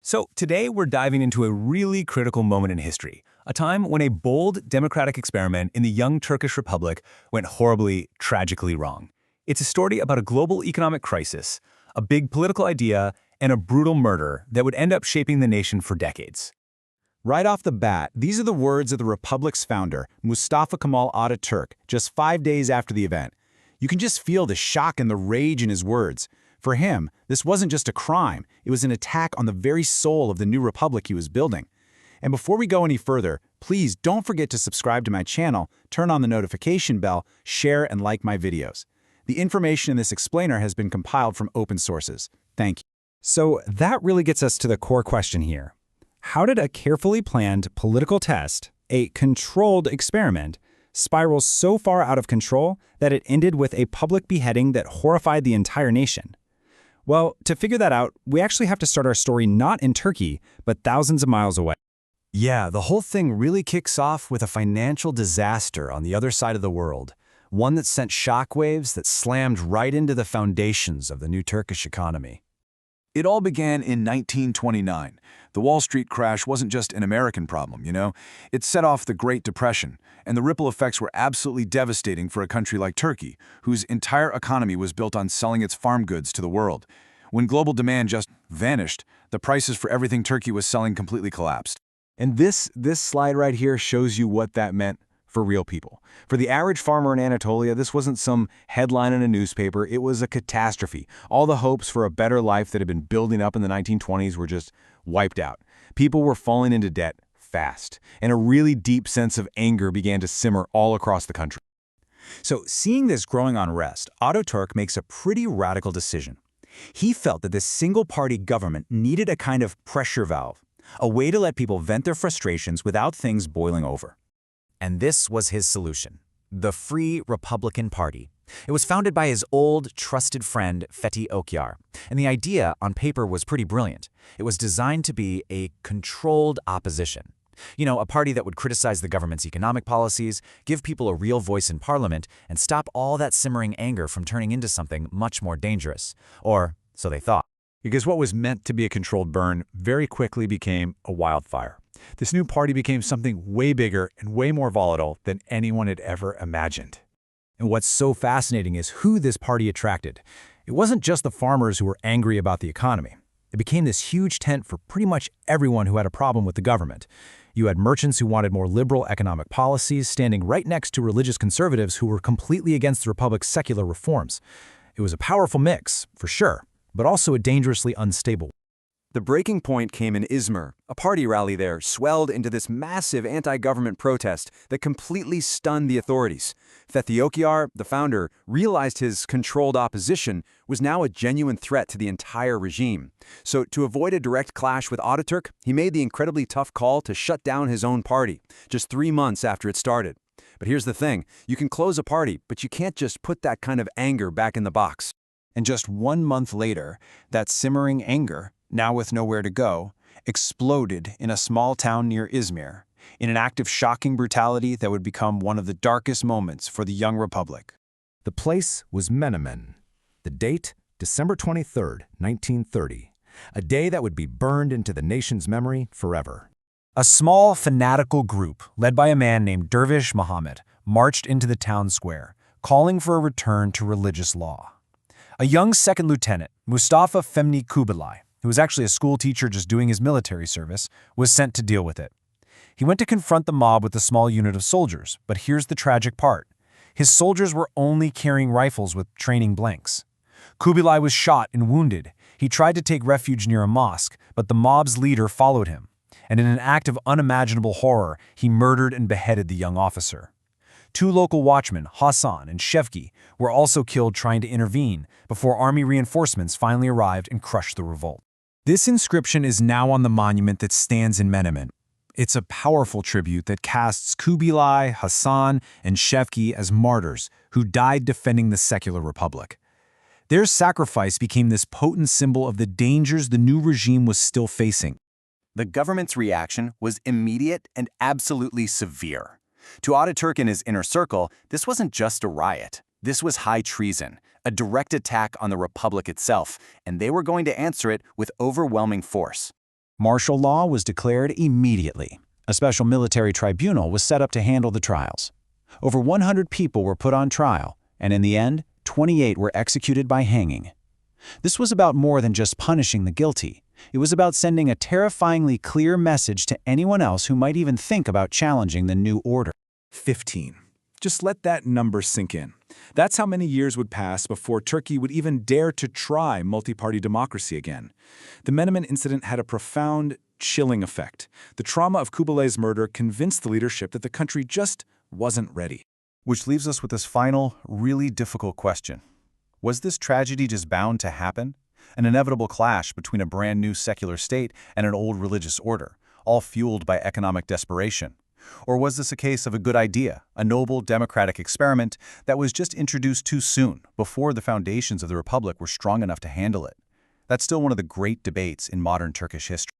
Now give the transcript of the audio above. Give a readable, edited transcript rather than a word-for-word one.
So today we're diving into a really critical moment in history, a time when a bold democratic experiment in the young Turkish Republic went horribly, tragically wrong. It's a story about a global economic crisis, a big political idea, and a brutal murder that would end up shaping the nation for decades. Right off the bat, these are the words of the Republic's founder, Mustafa Kemal Ataturk, just 5 days after the event. You can just feel the shock and the rage in his words. For him, this wasn't just a crime, it was an attack on the very soul of the new republic he was building. And before we go any further, please don't forget to subscribe to my channel, turn on the notification bell, share and like my videos. The information in this explainer has been compiled from open sources. Thank you. So that really gets us to the core question here. How did a carefully planned political test, a controlled experiment, spiral so far out of control that it ended with a public beheading that horrified the entire nation? Well, to figure that out, we actually have to start our story not in Turkey, but thousands of miles away. Yeah, the whole thing really kicks off with a financial disaster on the other side of the world, one that sent shockwaves that slammed right into the foundations of the new Turkish economy. It all began in 1929. The Wall Street crash wasn't just an American problem, you know? It set off the Great Depression, and the ripple effects were absolutely devastating for a country like Turkey, whose entire economy was built on selling its farm goods to the world. When global demand just vanished, the prices for everything Turkey was selling completely collapsed. And this slide right here shows you what that meant for real people. For the average farmer in Anatolia, this wasn't some headline in a newspaper, it was a catastrophe. All the hopes for a better life that had been building up in the 1920s were just wiped out. People were falling into debt fast, and a really deep sense of anger began to simmer all across the country. So seeing this growing unrest, Ataturk makes a pretty radical decision. He felt that this single-party government needed a kind of pressure valve, a way to let people vent their frustrations without things boiling over. And this was his solution, the Free Republican Party. It was founded by his old, trusted friend, Fethi Okyar, and the idea on paper was pretty brilliant. It was designed to be a controlled opposition. You know, a party that would criticize the government's economic policies, give people a real voice in parliament, and stop all that simmering anger from turning into something much more dangerous. Or so they thought. Because what was meant to be a controlled burn very quickly became a wildfire. This new party became something way bigger and way more volatile than anyone had ever imagined. And what's so fascinating is who this party attracted. It wasn't just the farmers who were angry about the economy. It became this huge tent for pretty much everyone who had a problem with the government. You had merchants who wanted more liberal economic policies standing right next to religious conservatives who were completely against the republic's secular reforms. It was a powerful mix, for sure, but also a dangerously unstable one. The breaking point came in Izmir. A party rally there swelled into this massive anti-government protest that completely stunned the authorities. Fethi Okyar, the founder, realized his controlled opposition was now a genuine threat to the entire regime. So to avoid a direct clash with Ataturk, he made the incredibly tough call to shut down his own party, just 3 months after it started. But here's the thing, you can close a party, but you can't just put that kind of anger back in the box. And just 1 month later, that simmering anger, now with nowhere to go, exploded in a small town near Izmir, in an act of shocking brutality that would become one of the darkest moments for the young republic. The place was Menemen. The date, December 23, 1930, a day that would be burned into the nation's memory forever. A small, fanatical group, led by a man named Dervish Muhammad, marched into the town square, calling for a return to religious law. A young second lieutenant, Mustafa Fehmi Kubilay, who was actually a school teacher just doing his military service, was sent to deal with it. He went to confront the mob with a small unit of soldiers, but here's the tragic part. His soldiers were only carrying rifles with training blanks. Kubilay was shot and wounded. He tried to take refuge near a mosque, but the mob's leader followed him. And in an act of unimaginable horror, he murdered and beheaded the young officer. 2 local watchmen, Hassan and Shevki, were also killed trying to intervene before army reinforcements finally arrived and crushed the revolt. This inscription is now on the monument that stands in Menemen. It's a powerful tribute that casts Kubilay, Hassan, and Shevki as martyrs who died defending the secular republic. Their sacrifice became this potent symbol of the dangers the new regime was still facing. The government's reaction was immediate and absolutely severe. To Ataturk and his inner circle, this wasn't just a riot. This was high treason, a direct attack on the republic itself, and they were going to answer it with overwhelming force. Martial law was declared immediately. A special military tribunal was set up to handle the trials. Over 100 people were put on trial, and in the end, 28 were executed by hanging. This was about more than just punishing the guilty. It was about sending a terrifyingly clear message to anyone else who might even think about challenging the new order. 15. Just let that number sink in. That's how many years would pass before Turkey would even dare to try multi-party democracy again. The Menemen incident had a profound, chilling effect. The trauma of Kubilay's murder convinced the leadership that the country just wasn't ready. Which leaves us with this final, really difficult question. Was this tragedy just bound to happen? An inevitable clash between a brand new secular state and an old religious order, all fueled by economic desperation? Or was this a case of a good idea, a noble democratic experiment that was just introduced too soon, before the foundations of the republic were strong enough to handle it? That's still one of the great debates in modern Turkish history.